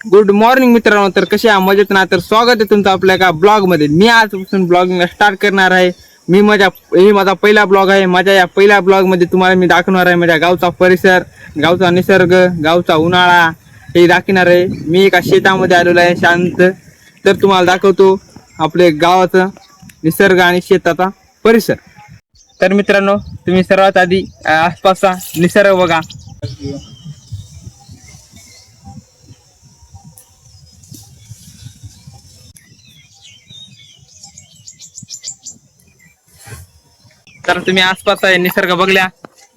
Good morning मित्रांनो. तर कसे आहात? मजेत ना? तर स्वागत आहे तुमचं आपल्या एका ब्लॉग मध्ये. मी आजपासून ब्लॉगिंगला स्टार्ट करणार आहे. ही माझा पहिला ब्लॉग आहे. माझ्या या पहिल्या ब्लॉग मध्ये तुम्हाला मी दाखवणार आहे माझ्या गावचा परिसर, गावचा निसर्ग, गावचा उन्हाळा हे दाखवणार आहे. मी एका शेतामध्ये आलेलो आहे शांत. तर तुम्हाला दाखवतो आपले गावाचा निसर्ग आणि शेताचा परिसर. तर मित्रांनो, तुम्ही सर्वात आधी आसपासचा निसर्ग बघा. तर तुम्ही आसपासचा निसर्ग बघल्या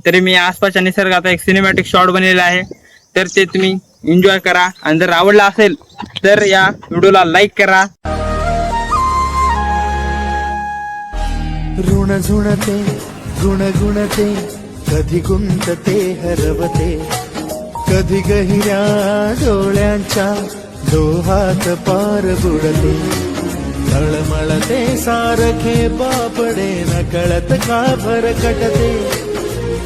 तरी मी आसपासच्या निसर्गाचा एक सिनेमॅटिक शॉट बनलेला आहे. तर ते तुम्ही एन्जॉय करा आणि जर आवडला असेल तर या व्हिडिओला लाईक करा. ऋण झुणते गुणगुणते कधी गुंतते हरवते कधी गहिऱ्या डोळ्यांच्या डोहात पार बुडते तळमळते सारखे बापडे नकळत का भरकटते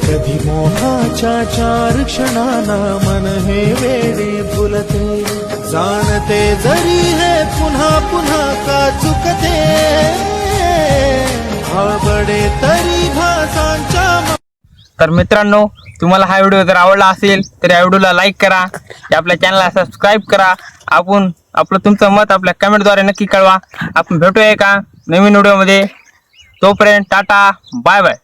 कधी मोहाच्या चार क्षणांना मन हे वेडे फुलते जाणते जरी हे पुन्हा पुन्हा का चुकते आवडे तरी भासांच्या. तर मित्रांनो, तुम्हाला हा व्हिडिओ जर आवडला असेल तर या व्हिडिओला लाईक करा, आपल्या चॅनलला सबस्क्राईब करा. आपलं तुमचं मत आपल्या कमेंटद्वारे नक्की कळवा. आपण भेटूया का नवीन व्हिडिओमध्ये. तोपर्यंत टाटा, बाय बाय.